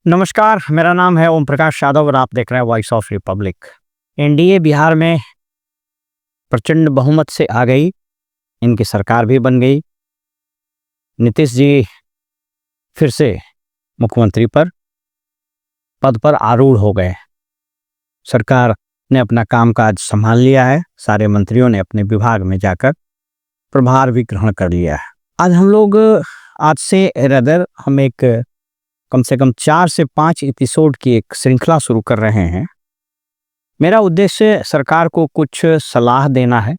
नमस्कार, मेरा नाम है ओम प्रकाश यादव और आप देख रहे हैं voice of Republic. NDA Bihar में प्रचंड बहुमत से आ गई, इनकी सरकार भी बन गई। नीतीश जी फिर से मुख्यमंत्री पद पर आरूढ़ हो गए। सरकार ने अपना कामकाज संभाल लिया है, सारे मंत्रियों ने अपने विभाग में जाकर प्रभार भी ग्रहण कर लिया है। आज से हम एक कम से कम 4 से 5 एपिसोड की एक श्रृंखला शुरू कर रहे हैं। मेरा उद्देश्य सरकार को कुछ सलाह देना है,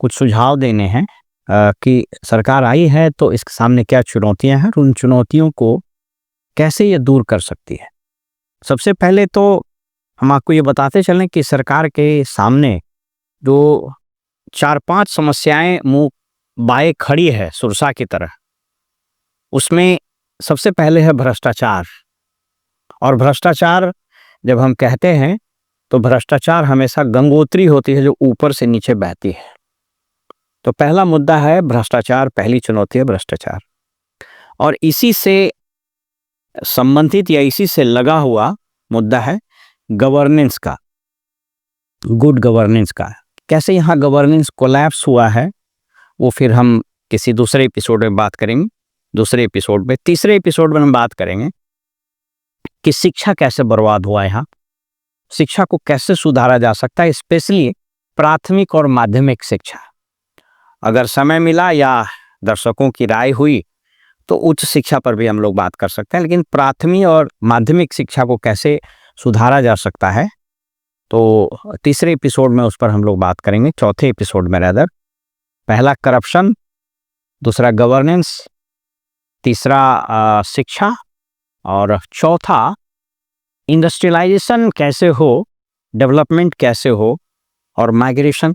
कुछ सुझाव देने हैं कि सरकार आई है तो इसके सामने क्या चुनौतियां हैं, उन चुनौतियों को कैसे ये दूर कर सकती है। सबसे पहले तो हम आपको ये बताते चलें कि सरकार के सामने जो 4-5 समस्याएं मुंह बाए खड़ी है सुरसा की तरह, उसमें सबसे पहले है भ्रष्टाचार। और भ्रष्टाचार जब हम कहते हैं तो भ्रष्टाचार हमेशा गंगोत्री होती है जो ऊपर से नीचे बहती है। तो पहला मुद्दा है भ्रष्टाचार, पहली चुनौती है भ्रष्टाचार। और इसी से संबंधित या इसी से लगा हुआ मुद्दा है गवर्नेंस का, गुड गवर्नेंस का। कैसे यहाँ गवर्नेंस कोलैप्स हुआ है वो फिर हम किसी दूसरे एपिसोड में बात करेंगे। तीसरे एपिसोड में हम बात करेंगे कि शिक्षा कैसे बर्बाद हुआ है, यहाँ शिक्षा को कैसे सुधारा जा सकता है, स्पेशली प्राथमिक और माध्यमिक शिक्षा। अगर समय मिला या दर्शकों की राय हुई तो उच्च शिक्षा पर भी हम लोग बात कर सकते हैं, लेकिन प्राथमिक और माध्यमिक शिक्षा को कैसे सुधारा जा सकता है तो तीसरे एपिसोड में उस पर हम लोग बात करेंगे। चौथे एपिसोड में पहला करप्शन, दूसरा गवर्नेंस, तीसरा शिक्षा और चौथा इंडस्ट्रियलाइजेशन कैसे हो, डेवलपमेंट कैसे हो और माइग्रेशन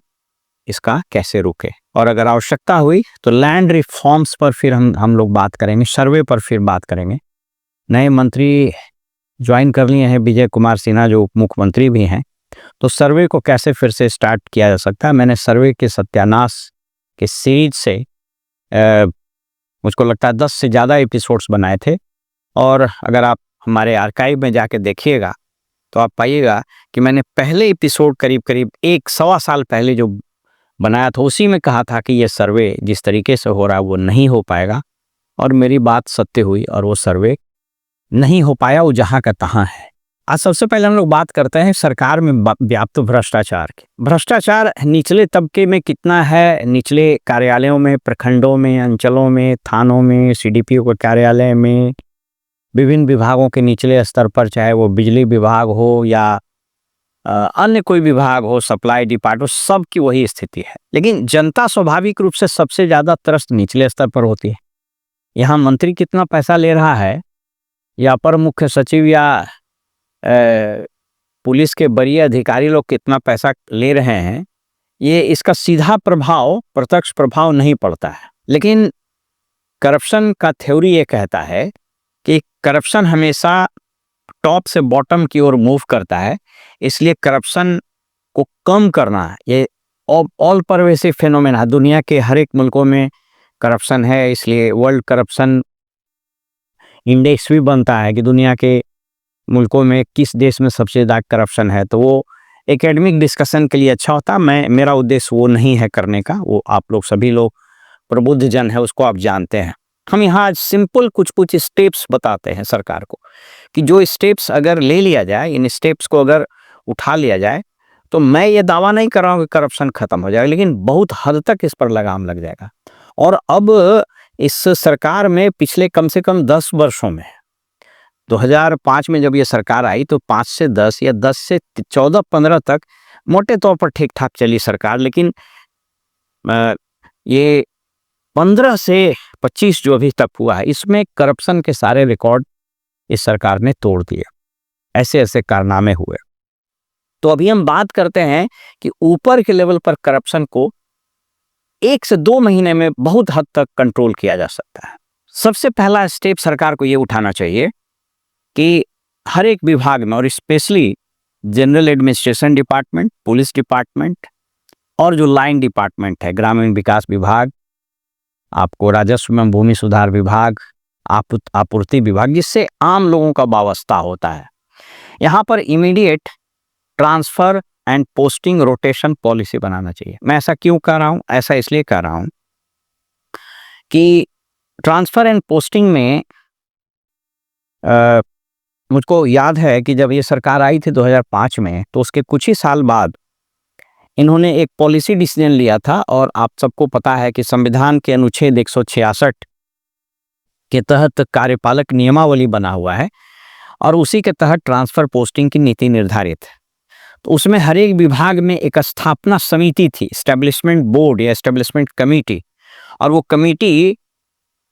इसका कैसे रुके। और अगर आवश्यकता हुई तो लैंड रिफॉर्म्स पर फिर हम लोग बात करेंगे, सर्वे पर फिर बात करेंगे। नए मंत्री ज्वाइन कर लिए हैं, विजय कुमार सिन्हा जो उप मुख्यमंत्री भी हैं, तो सर्वे को कैसे फिर से स्टार्ट किया जा सकता है। मैंने सर्वे के सत्यानाश के सीरीज से मुझको लगता है 10 से ज़्यादा एपिसोड्स बनाए थे। और अगर आप हमारे आर्काइव में जाके देखिएगा तो आप पाइएगा कि मैंने पहले एपिसोड करीब 1-1.25 साल पहले जो बनाया था उसी में कहा था कि ये सर्वे जिस तरीके से हो रहा है वो नहीं हो पाएगा, और मेरी बात सत्य हुई और वो सर्वे नहीं हो पाया, वो जहाँ का तहाँ है। आज सबसे पहले हम लोग बात करते हैं सरकार में व्याप्त भ्रष्टाचार की। भ्रष्टाचार निचले तबके में कितना है, निचले कार्यालयों में, प्रखंडों में, अंचलों में, थानों में, सीडीपीओ के कार्यालय में, विभिन्न विभागों के निचले स्तर पर, चाहे वो बिजली विभाग हो या अन्य कोई विभाग हो, सप्लाई डिपार्टमेंट, सबकी वही स्थिति है। लेकिन जनता स्वाभाविक रूप से सबसे ज़्यादा त्रस्त निचले स्तर पर होती है। यहाँ मंत्री कितना पैसा ले रहा है या अपर मुख्य सचिव या पुलिस के वरीय अधिकारी लोग कितना पैसा ले रहे हैं, ये इसका सीधा प्रभाव, प्रत्यक्ष प्रभाव नहीं पड़ता है। लेकिन करप्शन का थ्योरी ये कहता है कि करप्शन हमेशा टॉप से बॉटम की ओर मूव करता है, इसलिए करप्शन को कम करना ये ऑल परवेसिव फेनोमेना, दुनिया के हर एक मुल्कों में करप्शन है। इसलिए वर्ल्ड करप्शन इंडेक्स भी बनता है कि दुनिया के मुल्कों में किस देश में सबसे ज़्यादा करप्शन है। तो वो एकेडमिक डिस्कशन के लिए अच्छा होता है। मेरा उद्देश्य वो नहीं है करने का, वो आप लोग सभी लोग प्रबुद्ध जन है, उसको आप जानते हैं। हम यहाँ सिंपल कुछ स्टेप्स बताते हैं सरकार को कि जो स्टेप्स अगर ले लिया जाए, इन स्टेप्स को अगर उठा लिया जाए, तो मैं ये दावा नहीं कर रहा हूँ कि करप्शन खत्म हो जाएगा, लेकिन बहुत हद तक इस पर लगाम लग जाएगा। और अब इस सरकार में पिछले कम से कम 10 वर्षों में, 2005 में जब ये सरकार आई तो 5 से 10 या 10 से 14-15 तक मोटे तौर पर ठीक ठाक चली सरकार, लेकिन ये 15 से 25 जो अभी तक हुआ है, इसमें करप्शन के सारे रिकॉर्ड इस सरकार ने तोड़ दिए। ऐसे कारनामे हुए। तो अभी हम बात करते हैं कि ऊपर के लेवल पर करप्शन को 1 से 2 महीने में बहुत हद तक कंट्रोल किया जा सकता है। सबसे पहला स्टेप सरकार को ये उठाना चाहिए कि हर एक विभाग में, और specially general administration department, police department और जो लाइन डिपार्टमेंट है, ग्रामीण विकास विभाग, आपको राजस्व एवं भूमि सुधार विभाग, आपूर्ति विभाग, जिससे आम लोगों का वास्ता होता है। यहाँ पर immediate transfer and posting rotation policy बनाना चाहिए। मैं ऐसा क्यों कर रहा हूँ? ऐसा इसलिए कर रहा हूँ कि ट्रांसफर एंड पोस्टिंग में मुझको याद है कि जब ये सरकार आई थी 2005 में, तो उसके कुछ ही साल बाद इन्होंने एक पॉलिसी डिसीजन लिया था। और आप सबको पता है कि संविधान के अनुच्छेद 166 के तहत कार्यपालक नियमावली बना हुआ है और उसी के तहत ट्रांसफर पोस्टिंग की नीति निर्धारित है। तो उसमें हर एक विभाग में एक स्थापना समिति थी, एस्टेब्लिशमेंट बोर्ड या एस्टेब्लिशमेंट कमेटी, और वो कमेटी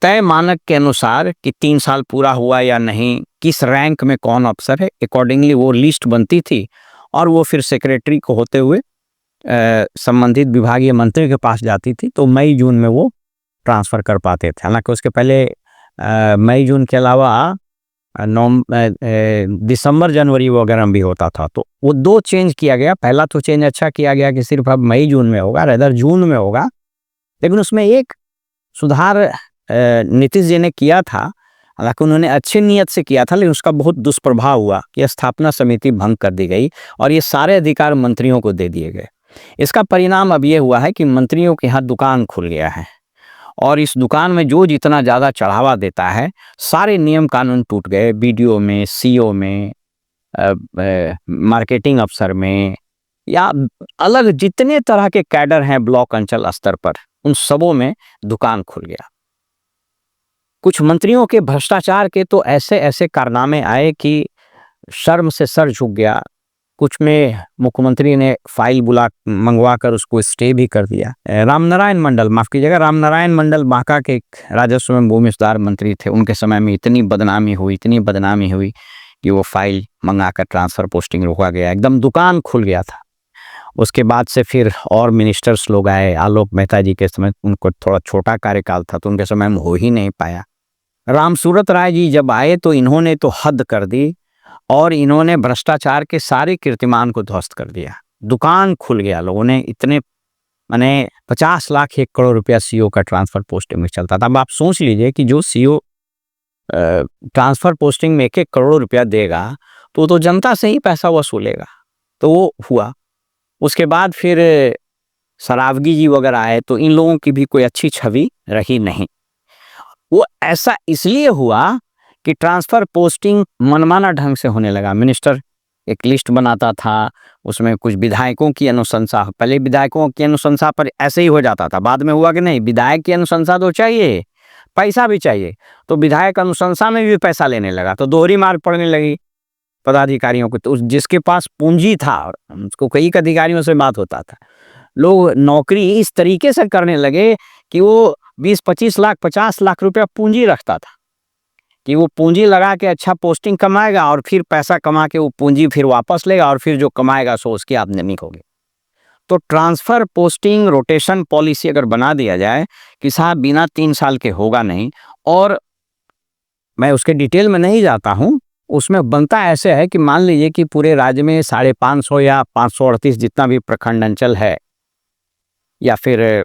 तय मानक के अनुसार कि 3 साल पूरा हुआ या नहीं, किस रैंक में कौन अफसर है, अकॉर्डिंगली वो लिस्ट बनती थी और वो फिर सेक्रेटरी को होते हुए संबंधित विभागीय मंत्री के पास जाती थी। तो मई जून में वो ट्रांसफ़र कर पाते थे। हालांकि उसके पहले मई जून के अलावा दिसंबर जनवरी वगैरह में भी होता था। तो वो 2 चेंज किया गया। पहला तो चेंज अच्छा किया गया कि सिर्फ अब मई जून में होगा, रेदर जून में होगा। लेकिन उसमें एक सुधार नीतीश जी ने किया था। हालांकि उन्होंने अच्छी नीयत से किया था, लेकिन उसका बहुत दुष्प्रभाव हुआ कि स्थापना समिति भंग कर दी गई और ये सारे अधिकार मंत्रियों को दे दिए गए। इसका परिणाम अब ये हुआ है कि मंत्रियों के यहाँ दुकान खुल गया है और इस दुकान में जो जितना ज़्यादा चढ़ावा देता है, सारे नियम कानून टूट गए। बीडीओ में, सीओ में, मार्केटिंग अफसर में, या अलग जितने तरह के कैडर हैं ब्लॉक अंचल स्तर पर, उन सबों में दुकान खुल गया। कुछ मंत्रियों के भ्रष्टाचार के तो ऐसे ऐसे कारनामे आए कि शर्म से सर झुक गया। कुछ में मुख्यमंत्री ने फाइल मंगवा कर उसको स्टे भी कर दिया। रामनारायण मंडल, माफ़ कीजिएगा, रामनारायण मंडल बांका के राजस्व में भूमि सुधार मंत्री थे। उनके समय में इतनी बदनामी हुई कि वो फाइल मंगाकर ट्रांसफ़र पोस्टिंग रोका गया, एकदम दुकान खुल गया था। उसके बाद से फिर और मिनिस्टर्स लोग आए। आलोक मेहता जी के समय, उनको थोड़ा छोटा कार्यकाल था तो उनके समय में हो ही नहीं पाया। रामसूरत राय जी जब आए तो इन्होंने तो हद कर दी और इन्होंने भ्रष्टाचार के सारे कीर्तिमान को ध्वस्त कर दिया। दुकान खुल गया। लोगों ने इतने 50 लाख 1 करोड़ रुपया सीओ का ट्रांसफ़र पोस्टिंग में चलता था। अब आप सोच लीजिए कि जो सीओ ट्रांसफ़र पोस्टिंग में 1 करोड़ रुपया देगा तो जनता से ही पैसा वसूलेगा। तो वो हुआ। उसके बाद फिर सरावगी जी वगैरह आए तो इन लोगों की भी कोई अच्छी छवि रही नहीं। वो ऐसा इसलिए हुआ कि ट्रांसफ़र पोस्टिंग मनमाना ढंग से होने लगा। मिनिस्टर एक लिस्ट बनाता था, उसमें कुछ विधायकों की अनुशंसा, पहले विधायकों की अनुशंसा पर ऐसे ही हो जाता था। बाद में हुआ कि नहीं, विधायक की अनुशंसा तो चाहिए, पैसा भी चाहिए, तो विधायक अनुशंसा में भी पैसा लेने लगा। तो दोहरी मार पड़ने लगी पदाधिकारियों को। तो जिसके पास पूंजी था, उसको कई अधिकारियों से बात होता था, लोग नौकरी इस तरीके से करने लगे कि वो 20-25 लाख 50 लाख रुपया पूंजी रखता था कि वो पूंजी लगा के अच्छा पोस्टिंग कमाएगा और फिर पैसा कमा के वो पूंजी फिर वापस लेगा और फिर जो कमाएगा सो उसकी आमदनी होगी। तो ट्रांसफ़र पोस्टिंग रोटेशन पॉलिसी अगर बना दिया जाए कि साहब बिना 3 साल के होगा नहीं, और मैं उसके डिटेल में नहीं जाता हूँ, उसमें बनता ऐसे है कि मान लीजिए कि पूरे राज्य में 550 या 538 जितना भी प्रखंड अंचल है, या फिर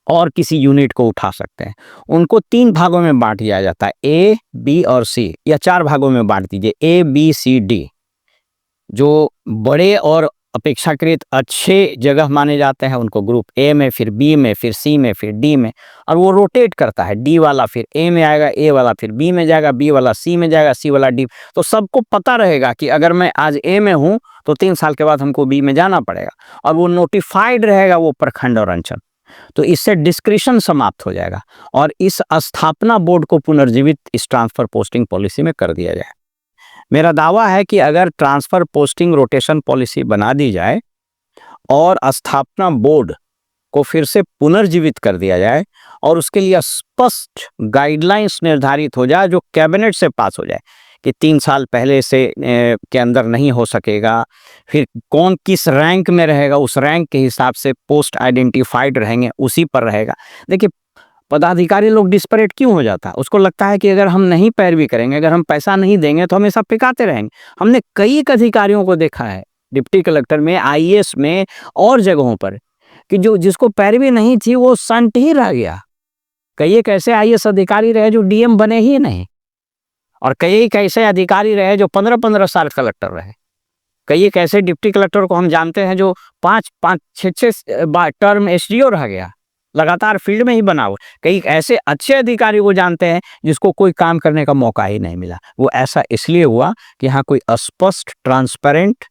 और किसी यूनिट को उठा सकते हैं, उनको 3 भागों में बांट दिया जाता है, ए, बी और सी, या 4 भागों में बांट दीजिए, ए, बी, सी, डी। जो बड़े और अपेक्षाकृत अच्छे जगह माने जाते हैं उनको ग्रुप ए में, फिर बी में, फिर सी में, फिर डी में, और वो रोटेट करता है। डी वाला फिर ए में आएगा, ए वाला फिर बी में जाएगा, बी वाला सी में जाएगा, सी वाला डी। तो सबको पता रहेगा कि अगर मैं आज ए में हूँ तो 3 साल के बाद हमको बी में जाना पड़ेगा, और वो नोटिफाइड रहेगा वो प्रखंड और अंचल। तो इससे डिस्क्रिशन समाप्त हो जाएगा और इस स्थापना बोर्ड को पुनर्जीवित इस ट्रांसफ़र पोस्टिंग पॉलिसी में कर दिया जाए। मेरा दावा है कि अगर ट्रांसफ़र पोस्टिंग रोटेशन पॉलिसी बना दी जाए और स्थापना बोर्ड को फिर से पुनर्जीवित कर दिया जाए और उसके लिए स्पष्ट गाइडलाइंस निर्धारित हो जाए जो कैबिनेट से पास हो जाए कि 3 साल पहले से के अंदर नहीं हो सकेगा, फिर कौन किस रैंक में रहेगा, उस रैंक के हिसाब से पोस्ट आइडेंटिफाइड रहेंगे, उसी पर रहेगा। देखिए, पदाधिकारी लोग डिस्परेट क्यों हो जाता है? उसको लगता है कि अगर हम नहीं पैरवी करेंगे, अगर हम पैसा नहीं देंगे तो हमेशा पिकाते रहेंगे। हमने कई अधिकारियों को देखा है, डिप्टी कलेक्टर में, आईएएस में और जगहों पर, कि जो जिसको पैरवी नहीं थी वो संत ही रह गया। कई एक ऐसे आईएएस अधिकारी रहे जो डीएम बने ही नहीं, और कई एक ऐसे अधिकारी रहे जो 15-15 साल कलेक्टर रहे। कई एक ऐसे डिप्टी कलेक्टर को हम जानते हैं जो 5-5, 6-6 टर्म एसडीओ रह गया, लगातार फील्ड में ही बना हुआ। कई ऐसे अच्छे अधिकारी को जानते हैं जिसको कोई काम करने का मौका ही नहीं मिला। वो ऐसा इसलिए हुआ कि यहाँ कोई स्पष्ट, ट्रांसपेरेंट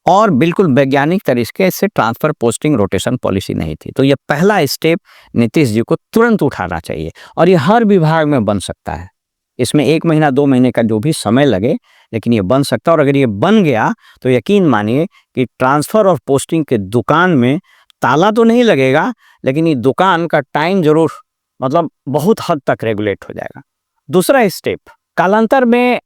और बिल्कुल वैज्ञानिक तरीके से ट्रांसफर, पोस्टिंग, रोटेशन पॉलिसी नहीं थी। तो ये पहला स्टेप नीतीश जी को तुरंत उठाना चाहिए, और ये हर विभाग में बन सकता है। इसमें 1 महीना 2 महीने का जो भी समय लगे, लेकिन ये बन सकता है। और अगर ये बन गया तो यकीन मानिए कि ट्रांसफर और पोस्टिंग के दुकान में ताला तो नहीं लगेगा, लेकिन ये दुकान का टाइम जरूर मतलब बहुत हद तक रेगुलेट हो जाएगा। दूसरा स्टेप, कालांतर में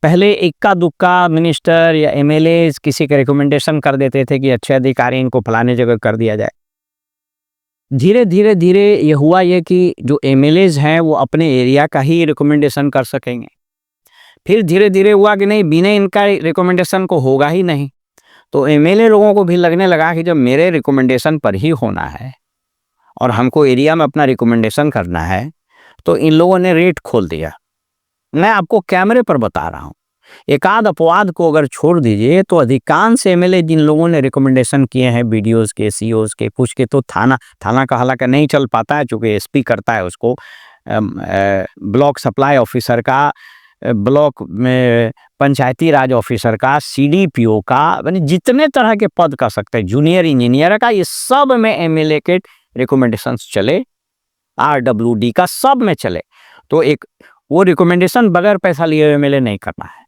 पहले इक्का दुक्का मिनिस्टर या एमएलए किसी का रिकमेंडेशन कर देते थे कि अच्छे अधिकारी इनको फलाने जगह कर दिया जाए। धीरे धीरे धीरे ये हुआ ये कि जो एमएलएज हैं वो अपने एरिया का ही रिकमेंडेशन कर सकेंगे। फिर धीरे धीरे हुआ कि नहीं, बिना इनका रिकमेंडेशन को होगा ही नहीं। तो एमएलए लोगों को भी लगने लगा कि जब मेरे रिकमेंडेशन पर ही होना है और हमको एरिया में अपना रिकमेंडेशन करना है, तो इन लोगों ने रेट खोल दिया। मैं आपको कैमरे पर बता रहा हूँ, एकाध अपवाद को अगर छोड़ दीजिए तो अधिकांश एमएलए जिन लोगों ने रिकमेंडेशन किए हैं, बीडीओज के, सीओज के, कुछ के तो थाना का हालांकि नहीं चल पाता है, चूँकि एसपी करता है उसको, ब्लॉक सप्लाई ऑफिसर का, ब्लॉक में पंचायती राज ऑफिसर का, सीडीपीओ का, यानी जितने तरह के पद कर सकते हैं, जूनियर इंजीनियर का, ये सब में एमएलए के रिकमेंडेशंस चले, आरडब्ल्यूडी का सब में चले। तो एक वो रिकमेंडेशन बगैर पैसा लिए एमएलए नहीं करना है।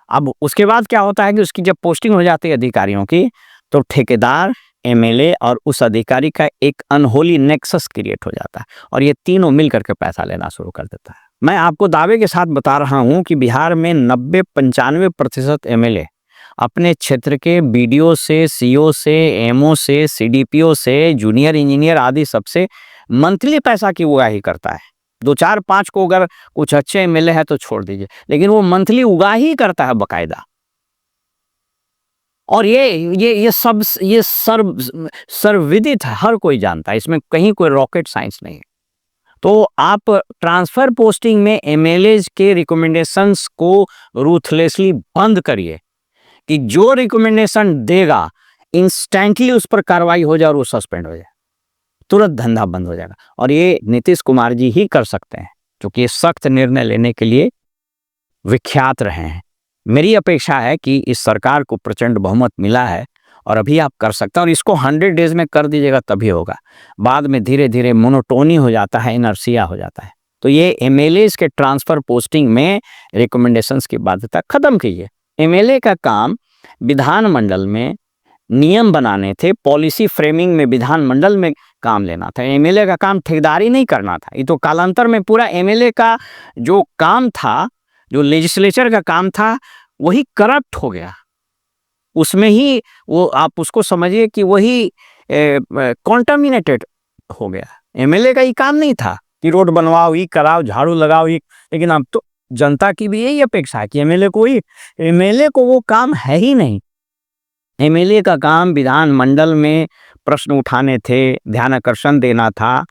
अब उसके बाद क्या होता है कि उसकी जब पोस्टिंग हो जाती है अधिकारियों की, तो ठेकेदार, एमएलए और उस अधिकारी का एक अनहोली नेक्सस क्रिएट हो जाता है, और ये तीनों मिल करके पैसा लेना शुरू कर देता है। मैं आपको दावे के साथ बता रहा हूं कि बिहार में 90-95% एमएलए अपने क्षेत्र के बीडीओ से, सीओ से, एमओ से, सीडीपीओ से, जूनियर इंजीनियर आदि सबसे मंथली पैसा की उगाही करता है। 2-4-5 को अगर कुछ अच्छे एमएलए है तो छोड़ दीजिए, लेकिन वो मंथली उगाही करता है बकायदा। और ये सब ये सर्वविदित है, हर कोई जानता है, इसमें कहीं कोई रॉकेट साइंस नहीं है। तो आप ट्रांसफर पोस्टिंग में एमएलए के रिकमेंडेशंस को रूथलेसली बंद करिए कि जो रिकमेंडेशन देगा इंस्टेंटली उस पर कार्रवाई हो जाए और वो सस्पेंड हो जाए, तुरंत धंधा बंद हो जाएगा। और ये नीतीश कुमार जी ही कर सकते हैं, क्योंकि ये सख्त निर्णय लेने के लिए विख्यात रहे हैं। मेरी अपेक्षा है कि इस सरकार को प्रचंड बहुमत मिला है और अभी आप कर सकते हैं, और इसको 100 डेज में कर दीजिएगा तभी होगा। बाद में धीरे धीरे मोनोटोनी हो जाता है, इनर्सिया हो जाता है। तो ये एमएलए के ट्रांसफर पोस्टिंग में रिकमेंडेशंस की बाध्यता खत्म कीजिए। एमएलए का काम विधानमंडल में नियम बनाने थे, पॉलिसी फ्रेमिंग में विधानमंडल में काम लेना था। एमएलए का काम ठेकेदारी नहीं करना था। ये तो कालांतर में पूरा एमएलए का जो काम था, जो लेजिस्लेचर का काम था, वही करप्ट हो गया। उसमें ही वो आप उसको समझिए कि वही कॉन्टामिनेटेड हो गया। एमएलए का ये काम नहीं था कि रोड बनवाओ, ये कराओ, झाड़ू लगाओ, ये। लेकिन अब तो जनता की भी यही अपेक्षा है कि एमएलए को वो काम है ही नहीं। एमएलए का काम विधानमंडल में प्रश्न उठाने थे, ध्यान आकर्षण देना था,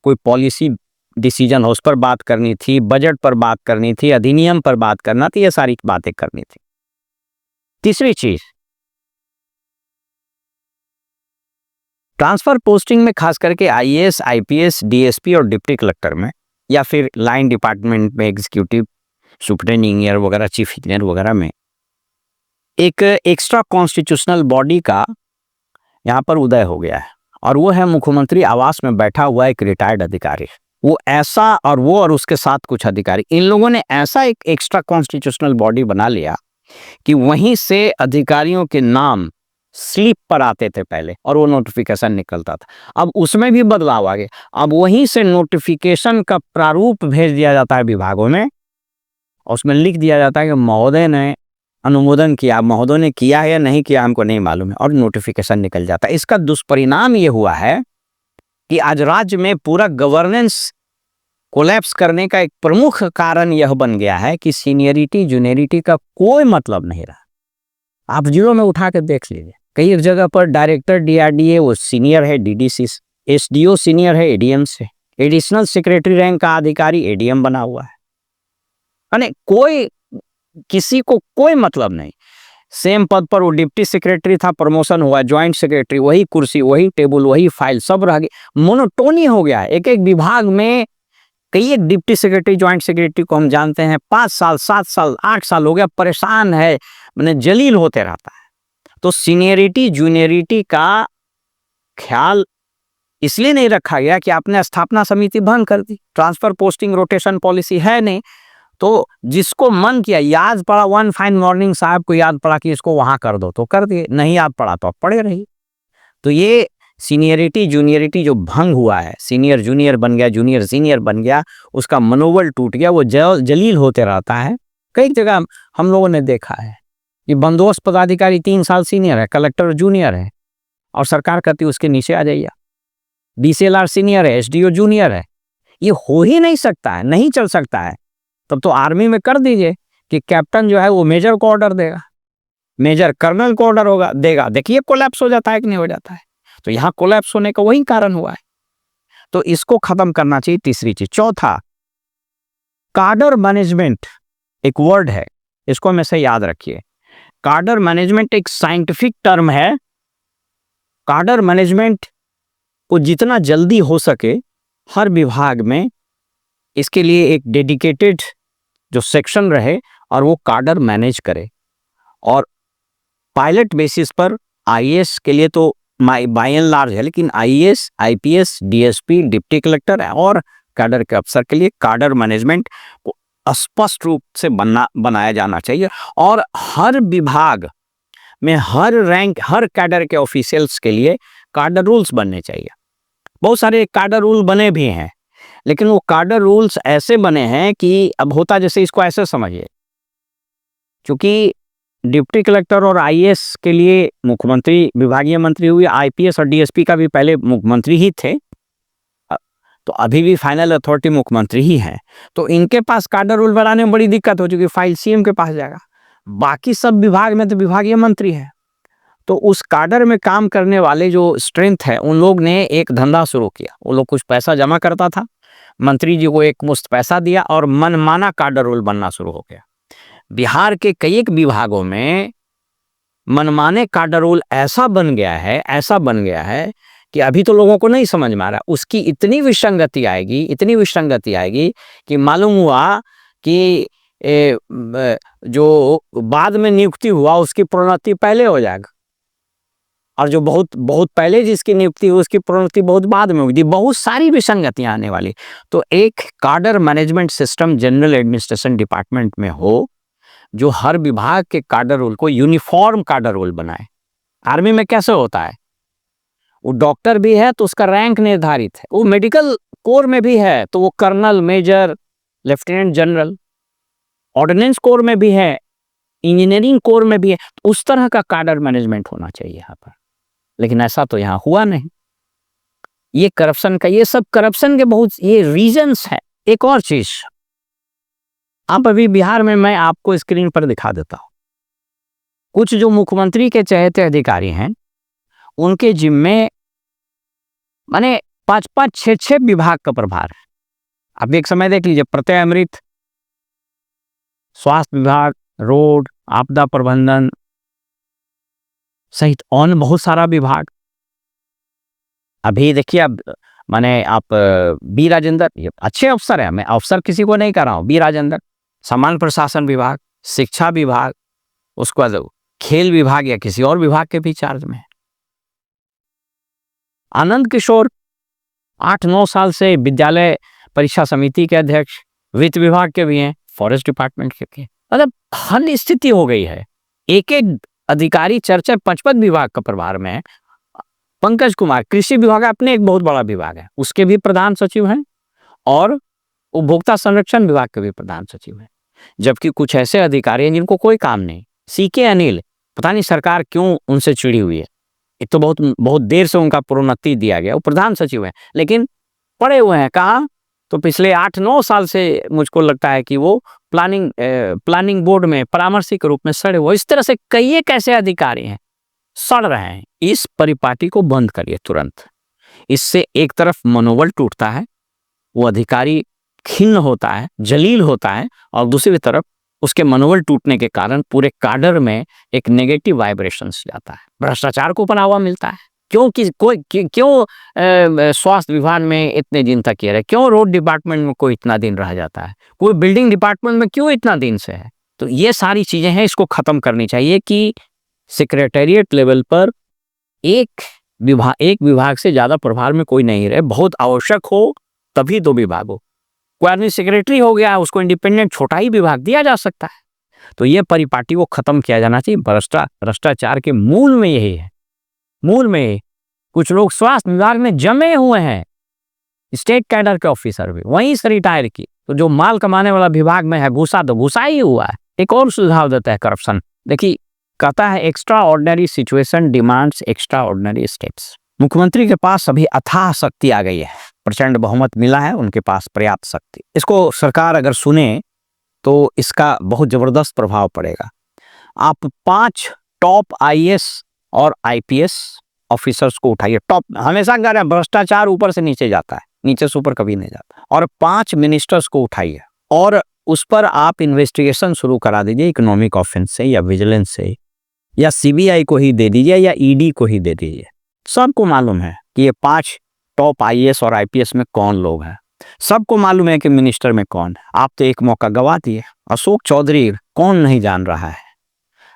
कोई पॉलिसी डिसीजन हो उस पर बात करनी थी, बजट पर बात करनी थी, अधिनियम पर बात करना थी, ये सारी बातें करनी थी। तीसरी चीज, ट्रांसफर पोस्टिंग में खास करके आईएएस, आईपीएस, डीएसपी और डिप्टी कलेक्टर में, या फिर लाइन डिपार्टमेंट में एग्जीक्यूटिव सुपरिटेंडेंट इंजीनियर वगैरह, चीफ इंजीनियर वगैरह में, एक एक्स्ट्रा कॉन्स्टिट्यूशनल बॉडी का यहाँ पर उदय हो गया है, और वो है मुख्यमंत्री आवास में बैठा हुआ एक रिटायर्ड अधिकारी। वो ऐसा, और वो और उसके साथ कुछ अधिकारी, इन लोगों ने ऐसा एक एक्स्ट्रा कॉन्स्टिट्यूशनल बॉडी बना लिया कि वहीं से अधिकारियों के नाम स्लिप पर आते थे पहले, और वो नोटिफिकेशन निकलता था। अब उसमें भी बदलाव आ गया। अब वहीं से नोटिफिकेशन का प्रारूप भेज दिया जाता है विभागों में, और उसमें लिख दिया जाता है कि महोदय ने अनुमोदन किया, महोदय ने किया है या नहीं किया हमको नहीं मालूम है, और नोटिफिकेशन निकल जाता है। इसका दुष्परिणाम ये हुआ है कि आज राज्य में पूरा गवर्नेंस कोलैप्स करने का एक प्रमुख कारण यह बन गया है कि सीनियरिटी जूनियरिटी का कोई मतलब नहीं रहा। आप जीरो में उठा के देख लीजिए, कई एक जगह पर डायरेक्टर डीआरडीए वो सीनियर है डीडीसी, एसडीओ सीनियर है एडीएम से, एडिशनल सेक्रेटरी रैंक का अधिकारी एडीएम बना हुआ है। यानी कोई किसी को कोई मतलब नहीं। सेम पद पर वो डिप्टी सेक्रेटरी था, प्रमोशन हुआ, ज्वाइंट सेक्रेटरी, वही कुर्सी, वही टेबल, वही फाइल, सब रह गई। मोनोटोनी हो गया है। एक एक विभाग में कई एक डिप्टी सेक्रेटरी, ज्वाइंट सेक्रेटरी को हम जानते हैं 5 साल, 7 साल, 8 साल हो गया, परेशान है, मैंने जलील होते रहता है। तो सीनियरिटी जूनियरिटी का ख्याल इसलिए नहीं रखा गया कि आपने स्थापना समिति भंग कर दी, ट्रांसफर पोस्टिंग रोटेशन पॉलिसी है नहीं, तो जिसको मन किया, याद पड़ा वन फाइन मॉर्निंग साहब को याद पड़ा कि इसको वहां कर दो तो कर दिए, नहीं याद पड़ा तो अब पड़े रही। तो ये सीनियरिटी जूनियरिटी जो भंग हुआ है, सीनियर जूनियर बन गया, जूनियर सीनियर बन गया, उसका मनोबल टूट गया, वो जलील होते रहता है। कई जगह हम लोगों ने देखा है कि बंदोबस्त पदाधिकारी 3 साल सीनियर है, कलेक्टर जूनियर है, और सरकार कहती है उसके नीचे आ जाइए। DCLR सीनियर है, SDO जूनियर है। ये हो ही नहीं सकता है, नहीं चल सकता है। तब तो आर्मी में कर दीजिए कि कैप्टन जो है वो मेजर को ऑर्डर देगा, मेजर कर्नल को ऑर्डर होगा देगा। देखिए कोलैप्स हो जाता है कि नहीं हो जाता है। तो यहाँ कोलैप्स होने का वही कारण हुआ है। तो इसको खत्म करना चाहिए, तीसरी चीज। चौथा, कार्डर मैनेजमेंट एक वर्ड है, इसको हमेशा याद रखिए। कार्डर मैनेजमेंट एक साइंटिफिक टर्म है। कार्डर मैनेजमेंट को जितना जल्दी हो सके हर विभाग में इसके लिए एक डेडिकेटेड जो सेक्शन रहे और वो कार्डर मैनेज करे। और पायलट बेसिस पर IAS के लिए तो बाय एंड लार्ज है, लेकिन IAS, IPS, DSP, deputy collector और कैडर के अफसर के लिए कार्डर मैनेजमेंट को स्पष्ट रूप से बनाया जाना चाहिए। और हर विभाग में हर रैंक, हर कैडर के ऑफिशियल्स के लिए कार्डर रूल्स बनने चाहिए। बहुत सारे कार्डर रूल बने भी हैं, लेकिन वो कार्डर रूल्स ऐसे बने हैं कि अब होता जैसे, इसको ऐसे समझिए, क्योंकि डिप्टी कलेक्टर और IAS के लिए मुख्यमंत्री विभागीय मंत्री हुए, IPS और DSP का भी पहले मुख्यमंत्री ही थे, तो अभी भी फाइनल अथॉरिटी मुख्यमंत्री ही है। तो इनके पास कार्डर रूल बनाने में बड़ी दिक्कत हो चुकी, फाइल CM के पास जाएगा। बाकी सब विभाग में तो विभागीय मंत्री है। तो उस कार्डर में काम करने वाले जो स्ट्रेंथ है, उन लोग ने एक धंधा शुरू किया। वो लोग कुछ पैसा जमा करता था, मंत्री जी को एक मुश्त पैसा दिया और मनमाना कार्डर रूल बनना शुरू हो गया। बिहार के कई एक विभागों में मनमाने कार्डर रूल ऐसा बन गया है कि अभी तो लोगों को नहीं समझ में आ रहा। उसकी इतनी विसंगति आएगी कि मालूम हुआ कि जो बाद में नियुक्ति हुआ उसकी प्रोन्नति पहले हो जाएगा, और जो बहुत पहले जिसकी नियुक्ति हुई उसकी प्रोन्नति बहुत बाद में होगी। बहुत सारी विसंगतियां आने वाली। तो एक कार्डर management system general administration department में हो, जो हर विभाग के कार्डर रूल को यूनिफॉर्म कार्डर रूल बनाए। आर्मी में कैसे होता है, वो डॉक्टर भी है तो उसका रैंक निर्धारित है, वो मेडिकल कोर में भी है तो वो colonel, major, lieutenant general, ordnance corps में भी है, इंजीनियरिंग कोर में भी है। तो उस तरह का कार्डर मैनेजमेंट होना चाहिए यहाँ पर, लेकिन ऐसा तो यहाँ हुआ नहीं। ये सब करप्शन के बहुत ये रीजंस है। एक और चीज आप अभी बिहार में मैं आपको स्क्रीन पर दिखा देता हूं। कुछ जो मुख्यमंत्री के चहेते अधिकारी हैं, उनके जिम्मे माने 5-5, 6-6 विभाग का प्रभार है। आप एक समय देख लीजिए, प्रत्यय अमृत, स्वास्थ्य विभाग, रोड, आपदा प्रबंधन सहित अन्य बहुत सारा विभाग। अभी देखिए, अब माने आप बी राजेंद्र, ये अच्छे अफसर है, मैं अफसर किसी को नहीं कर रहा हूँ, बी राजेंद्र, सामान्य प्रशासन विभाग, शिक्षा विभाग, उसके बाद खेल विभाग या किसी और विभाग के भी चार्ज में है। आनंद किशोर 8-9 साल से विद्यालय परीक्षा समिति के अध्यक्ष, वित्त विभाग के भी हैं, फॉरेस्ट डिपार्टमेंट के भी हैं। मतलब हल स्थिति हो गई है। एक अधिकारी 4-5 विभाग का प्रभार में है। पंकज कुमार कृषि विभाग अपने एक बहुत बड़ा विभाग है, उसके भी प्रधान सचिव हैं, और उपभोक्ता संरक्षण विभाग के भी प्रधान सचिव हैं। जबकि कुछ ऐसे अधिकारी हैं जिनको कोई काम नहीं। CK अनिल, पता नहीं सरकार क्यों उनसे चिड़ी हुई है। एक तो बहुत देर से उनका प्रोन्नति दिया गया, वो प्रधान सचिव हैं, लेकिन पड़े हुए हैं कहाँ, तो पिछले 8-9 साल से मुझको लगता है कि वो प्लानिंग बोर्ड में परामर्शी के रूप में सड़े हुए। इस तरह से कई एक ऐसे अधिकारी हैं सड़ रहे हैं। इस परिपाटी को बंद करिए तुरंत। इससे एक तरफ मनोबल टूटता है, वो अधिकारी खिन्न होता है, जलील होता है, और दूसरी तरफ उसके मनोबल टूटने के कारण पूरे काडर में एक नेगेटिव वाइब्रेशंस जाता है, भ्रष्टाचार को बढ़ावा मिलता है। क्यों स्वास्थ्य विभाग में इतने दिन तक ये रहे, क्यों रोड डिपार्टमेंट में कोई इतना दिन रह जाता है, कोई बिल्डिंग डिपार्टमेंट में क्यों इतना दिन से है। तो ये सारी चीजें हैं, इसको खत्म करनी चाहिए कि सेक्रेटेरिएट लेवल पर एक विभाग से ज्यादा प्रभार में कोई नहीं रहे। बहुत आवश्यक हो तभी 2 विभाग हो। कोई आदमी सेक्रेटरी हो गया, उसको इंडिपेंडेंट छोटा ही विभाग दिया जा सकता है। तो ये परिपाटी को खत्म किया जाना चाहिए। भ्रष्टाचार के मूल में यही है, मूल में कुछ लोग स्वास्थ्य विभाग में जमे हुए हैं, स्टेट कैडर के ऑफिसर भी वहीं से रिटायर की। तो जो माल कमाने वाला विभाग में है, घुसा तो घुसा ही हुआ है। एक और सुझाव देता है करप्शन, देखिए कहता है extra ordinary situation demands extra ordinary steps. मुख्यमंत्री के पास अभी अथाह शक्ति आ गई है, प्रचंड बहुमत मिला है, उनके पास पर्याप्त शक्ति। इसको सरकार अगर सुने तो इसका बहुत जबरदस्त प्रभाव पड़ेगा। आप 5 टॉप आईएएस और आईपीएस ऑफिसर्स को उठाइए। टॉप हमेशा कह रहे हैं भ्रष्टाचार ऊपर से नीचे जाता है, नीचे से ऊपर कभी नहीं जाता। और 5 मिनिस्टर्स को उठाइए और उस पर आप इन्वेस्टिगेशन शुरू करा दीजिए, इकोनॉमिक ऑफेंस से या विजिलेंस से, या सीबीआई को ही दे दीजिए या ईडी को ही दे दीजिए। सबको मालूम है कि ये 5 टॉप आईएएस और आईपीएस में कौन लोग हैं, सबको मालूम है कि मिनिस्टर में कौन है। आप तो एक मौका गवा दिए। अशोक चौधरी कौन नहीं जान रहा है,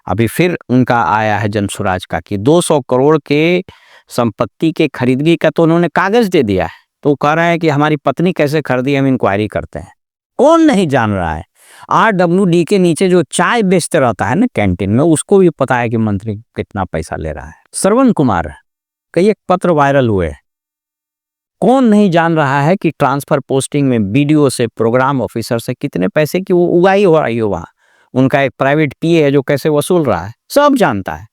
अभी फिर उनका आया है जनसुराज का कि 200 करोड़ के संपत्ति के खरीदगी का तो उन्होंने कागज दे दिया है। तो कह रहे हैं कि हमारी पत्नी कैसे खरीदी, हम इंक्वायरी करते हैं। कौन नहीं जान रहा है। RWD के नीचे जो चाय बेचते रहता है ना कैंटीन में, उसको भी पता है कि मंत्री कितना पैसा ले रहा है। श्रवण कुमार कई एक पत्र वायरल हुए, कौन नहीं जान रहा है कि ट्रांसफर पोस्टिंग में बीडीओ से प्रोग्राम ऑफिसर से कितने पैसे की वो उगाई हो रही हो, वहां उनका एक प्राइवेट पीए है जो कैसे वसूल रहा है, सब जानता है।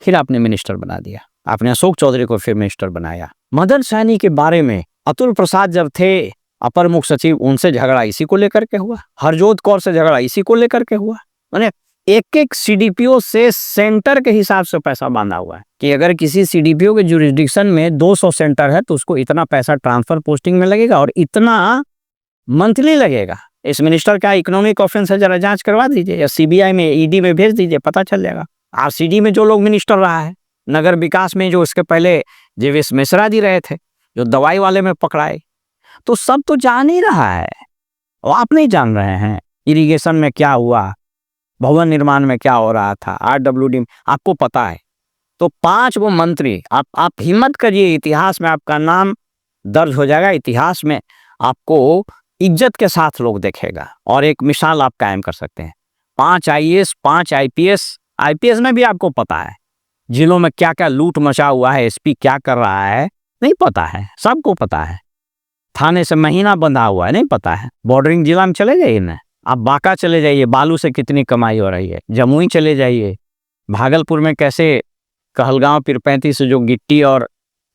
फिर आपने मिनिस्टर बना दिया, आपने अशोक चौधरी को फिर मिनिस्टर बनाया। मदन सैनी के बारे में अतुल प्रसाद जब थे अपर मुख्य सचिव, उनसे झगड़ा इसी को लेकर के हुआ, हरजोत कौर से झगड़ा इसी को लेकर के हुआ। मैंने एक सीडीपीओ से सेंटर के हिसाब से पैसा बांधा हुआ है कि अगर किसी सीडीपीओ के जुरिस्डिक्शन में 200 सेंटर है तो उसको इतना पैसा ट्रांसफर पोस्टिंग में लगेगा और इतना मंथली लगेगा। इस मिनिस्टर का इकोनॉमिक ऑफेंस है, जरा जांच करवा दीजिए या सीबीआई में ईडी में भेज दीजिए, पता चल जाएगा। आरसीडी में जो लोग मिनिस्टर रहा है, नगर विकास में जो इसके पहले जेवीएस मिश्रा जी रहे थे, जो दवाई वाले में पकड़ाए, तो सब तो जान ही रहा है। और आप नहीं जान रहे हैं इरिगेशन में क्या हुआ, भवन निर्माण में क्या हो रहा था, RWD में आपको पता है। तो 5 वो मंत्री, आप हिम्मत करिए, इतिहास में आपका नाम दर्ज हो जाएगा, इतिहास में आपको इज्जत के साथ लोग देखेगा। और एक मिसाल आप कायम कर सकते हैं, 5 आईएएस 5 आईपीएस में भी आपको पता है जिलों में क्या क्या लूट मचा हुआ है, एसपी क्या कर रहा है नहीं पता है, सबको पता है। थाने से महीना बंधा हुआ है नहीं पता है। बॉर्डरिंग जिला में चले जाइए ना, आप बांका चले जाइए, बालू से कितनी कमाई हो रही है। जमुई चले जाइए, भागलपुर में कैसे कहलगांव पीरपैंती से जो गिट्टी और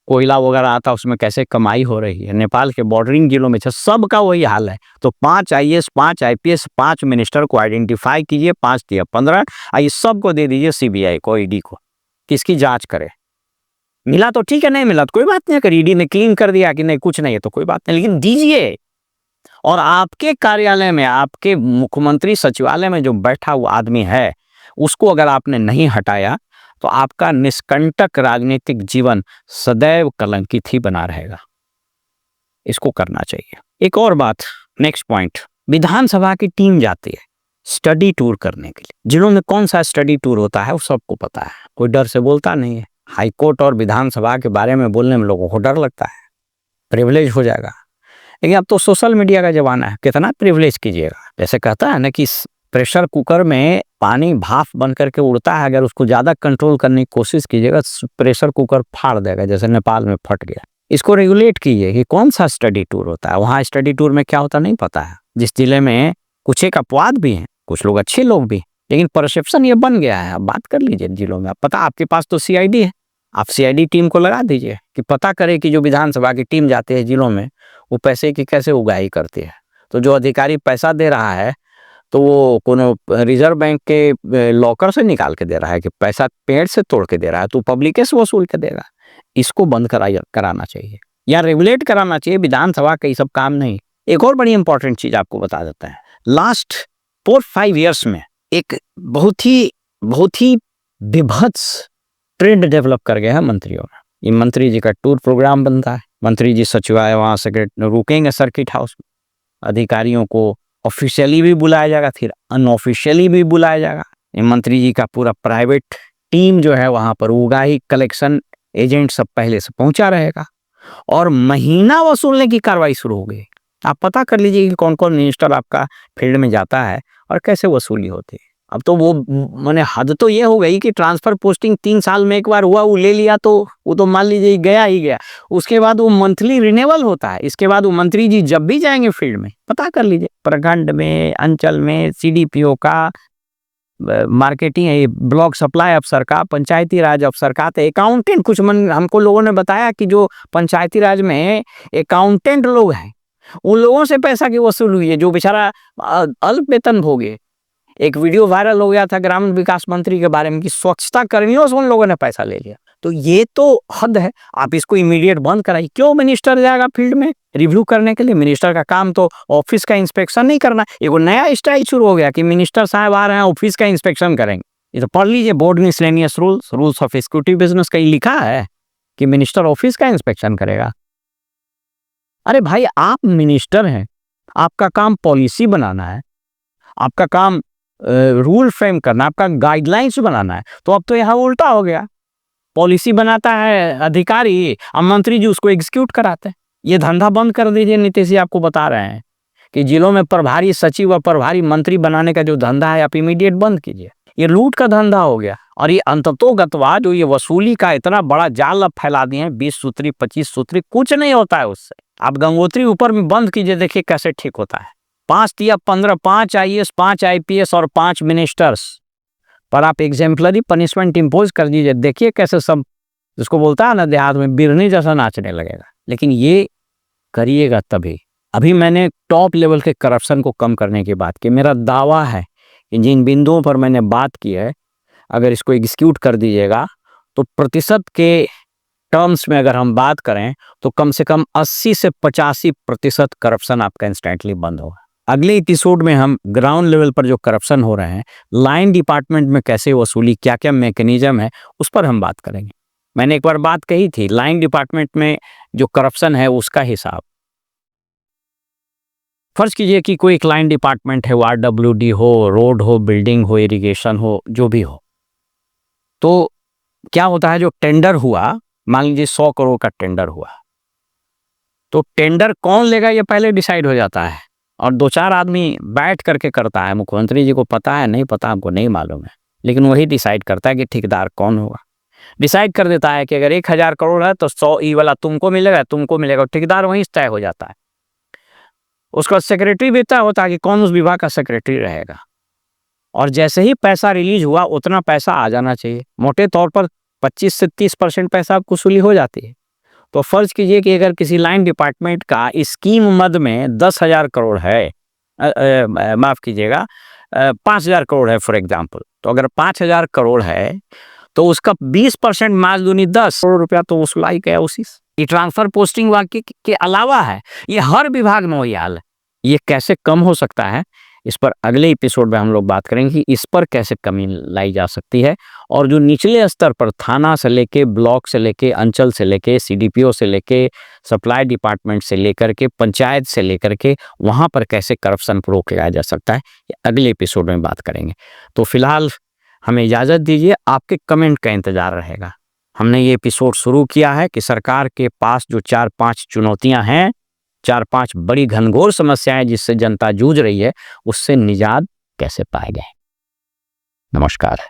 कोयला वगैरह आता है उसमें कैसे कमाई हो रही है। नेपाल के बॉर्डरिंग जिलों में सबका वही हाल है। तो 5 आईएएस 5 आईपीएस 5 मिनिस्टर को आइडेंटिफाई कीजिए, 5 दिया 15, आइए सबको दे दीजिए सीबीआई को, ईडी को, किसकी जांच करे। मिला तो ठीक है, नहीं मिला तो कोई बात नहीं। अगर ईडी ने क्लीन कर दिया कि नहीं कुछ नहीं है तो कोई बात नहीं, लेकिन दीजिए। और आपके कार्यालय में, आपके मुख्यमंत्री सचिवालय में जो बैठा हुआ आदमी है, उसको अगर आपने नहीं हटाया तो आपका निष्कंटक राजनीतिक जीवन सदैव कलंकित ही बना रहेगा। इसको करना चाहिए। एक और बात, नेक्स्ट पॉइंट, विधानसभा की टीम जाती है स्टडी टूर करने के लिए। जिलों में कौन सा स्टडी टूर होता है वो सबको पता है, कोई डर से बोलता नहीं है। हाईकोर्ट और विधानसभा के बारे में बोलने में लोगों को डर लगता है, प्रिविलेज हो जाएगा। लेकिन अब तो सोशल मीडिया का जमाना है, कितना प्रिविलेज कीजिएगा। जैसे कहता है ना कि प्रेशर कुकर में पानी भाप बन करके उड़ता है, अगर उसको ज़्यादा कंट्रोल करने की कोशिश कीजिएगा प्रेशर कुकर फाड़ देगा, जैसे नेपाल में फट गया। इसको रेगुलेट कीजिए कि कौन सा स्टडी टूर होता है। वहाँ स्टडी टूर में क्या होता नहीं पता है। जिस जिले में कुछ एक अपवाद भी हैं, कुछ लोग अच्छे लोग भी, लेकिन परसेप्शन ये बन गया है। अब बात कर लीजिए जिलों में, पता आपके पास तो सीआईडी है, आप सीआईडी टीम को लगा दीजिए कि पता करे कि जो विधानसभा की टीम जाती है जिलों में वो पैसे की कैसे उगाही करती है। तो जो अधिकारी पैसा दे रहा है तो वो कोनो रिजर्व बैंक के लॉकर से निकाल के दे रहा है कि पैसा पेड़ से तोड़ के दे रहा है, तो पब्लिक से वसूल के देगा। इसको बंद कराना चाहिए या रेगुलेट कराना चाहिए। विधानसभा का ये सब काम नहीं, एक और बड़ी इंपॉर्टेंट चीज आपको बता देता है, लास्ट 4-5 ईयर्स में एक बहुत ही विभत्स ट्रेंड डेवलप कर गया है मंत्रियों में। ये मंत्री जी का टूर प्रोग्राम बनता है, मंत्री जी सचिवालय वहाँ सेक्रेटरी रुकेंगे सर्किट हाउस में, अधिकारियों को ऑफिशियली भी बुलाया जाएगा, फिर अनऑफिशियली भी बुलाया जाएगा। ये मंत्री जी का पूरा प्राइवेट टीम जो है वहाँ पर होगा ही, कलेक्शन एजेंट सब पहले से पहुंचा रहेगा और महीना वसूलने की कार्रवाई शुरू हो गई। आप पता कर लीजिए कि कौन कौन मिनिस्टर आपका फील्ड में जाता है और कैसे वसूली होती है। अब तो वो मैंने हद तो ये हो गई कि ट्रांसफर पोस्टिंग 3 साल में एक बार हुआ, वो ले लिया तो वो तो मान लीजिए गया ही गया। उसके बाद वो मंथली रिन्यूअल होता है। इसके बाद वो मंत्री जी जब भी जाएंगे फील्ड में, पता कर लीजिए प्रखंड में, अंचल में, CDPO का, मार्केटिंग, ब्लॉक सप्लाई अफसर का, पंचायती राज अफसर का, तो अकाउंटेंट, कुछ हमको लोगों ने बताया कि जो पंचायती राज में अकाउंटेंट लोग हैं उन लोगों से पैसा की वसूल हुई है, जो बेचारा अल्प वेतन भोगे। एक वीडियो वायरल हो गया था ग्रामीण विकास मंत्री के बारे में कि स्वच्छता कर्मियों से उन लोगों ने पैसा ले लिया। तो ये तो हद है, आप इसको इमीडिएट बंद कराइए। क्यों मिनिस्टर जाएगा फील्ड में रिव्यू करने के लिए? मिनिस्टर का काम तो ऑफिस का इंस्पेक्शन नहीं करना। एक नया स्टाइल शुरू हो गया कि मिनिस्टर साहब आ रहे हैं, ऑफिस का इंस्पेक्शन करेंगे। ये तो पढ़ लीजिए, board miscellaneous rules of executive business का लिखा है कि मिनिस्टर ऑफिस का इंस्पेक्शन करेगा। अरे भाई, आप मिनिस्टर हैं, आपका काम पॉलिसी बनाना है, आपका काम रूल फ्रेम करना, आपका गाइडलाइंस बनाना है। तो अब तो यहाँ उल्टा हो गया, पॉलिसी बनाता है अधिकारी और मंत्री जी उसको एग्जीक्यूट कराते हैं। ये धंधा बंद कर दीजिए। नीतीश जी आपको बता रहे हैं कि जिलों में प्रभारी सचिव और प्रभारी मंत्री बनाने का जो धंधा है आप इमीडिएट बंद कीजिए। ये लूट का धंधा हो गया। और ये अंततोगत्वा जो ये वसूली का इतना बड़ा जाल अब फैला दिए हैं, 20 सूत्री 25 सूत्री, कुछ नहीं होता है उससे। आप गंगोत्री ऊपर में बंद कीजिए, देखिए कैसे ठीक होता है। 5 या 15, 5 IAS, 5 IPS और 5 मिनिस्टर्स पर आप एग्जाम्पलरी पनिशमेंट इम्पोज कर दीजिए, देखिए कैसे सब, जिसको बोलता है ना देहात में, बिरनी जैसा नाचने लगेगा। लेकिन ये करिएगा तभी। अभी मैंने टॉप लेवल के करप्शन को कम करने की बात की। मेरा दावा है कि जिन बिंदुओं पर मैंने बात की है, अगर इसको एग्जीक्यूट कर दीजिएगा तो प्रतिशत के टर्म्स में अगर हम बात करें तो कम से कम 80 से 85% करप्शन आपका इंस्टेंटली बंद होगा। अगले एपिसोड में हम ग्राउंड लेवल पर जो करप्शन हो रहे हैं, लाइन डिपार्टमेंट में कैसे वसूली, क्या क्या मैकेनिज्म है, उस पर हम बात करेंगे। मैंने एक बार बात कही थी, लाइन डिपार्टमेंट में जो करप्शन है उसका हिसाब। फर्ज कीजिए कि कोई एक लाइन डिपार्टमेंट है, वो RWD हो, रोड हो, बिल्डिंग हो, इरिगेशन हो, जो भी हो। तो क्या होता है, जो टेंडर हुआ, मान लीजिए 100 करोड़ का टेंडर हुआ, तो टेंडर कौन लेगा ये पहले डिसाइड हो जाता है और 2-4 आदमी बैठ करके करता है। मुख्यमंत्री जी को पता है, नहीं पता हमको नहीं मालूम है, लेकिन वही डिसाइड करता है कि ठेकेदार कौन होगा। डिसाइड कर देता है कि अगर 1000 करोड़ है तो 100 ई वाला तुमको मिलेगा, तुमको मिलेगा, ठेकेदार वहीं तय हो जाता है। उसका सेक्रेटरी भी तय होता है कि कौन उस विभाग का सेक्रेटरी रहेगा। और जैसे ही पैसा रिलीज हुआ उतना पैसा आ जाना चाहिए। मोटे तौर पर 25 से 30% पैसा आपको वसूली हो जाती है। तो फर्ज कीजिए कि अगर किसी लाइन डिपार्टमेंट का स्कीम मद में 10,000 करोड़ है, माफ कीजिएगा 5,000 करोड़ है फॉर एग्जाम्पल, तो अगर 5,000 करोड़ है तो उसका 20% माल दूनी 10 करोड़ रुपया तो वसूला ही गया उसी से। ये ट्रांसफर पोस्टिंग वाक्य के अलावा है, ये हर विभाग में वही हाल है। ये कैसे कम हो सकता है, इस पर अगले एपिसोड में हम लोग बात करेंगे कि इस पर कैसे कमी लाई जा सकती है। और जो निचले स्तर पर थाना से लेके, ब्लॉक से लेके, अंचल से लेके, CDPO से लेके, सप्लाई डिपार्टमेंट से लेकर के, पंचायत से लेकर के, वहाँ पर कैसे करप्शन पर रोक लगाया जा सकता है, ये अगले एपिसोड में बात करेंगे। तो फिलहाल हमें इजाज़त दीजिए, आपके कमेंट का इंतज़ार रहेगा। हमने ये एपिसोड शुरू किया है कि सरकार के पास जो 4-5 चुनौतियाँ हैं, 4-5 बड़ी घनघोर समस्याएं जिससे जनता जूझ रही है, उससे निजात कैसे पाए गए। नमस्कार।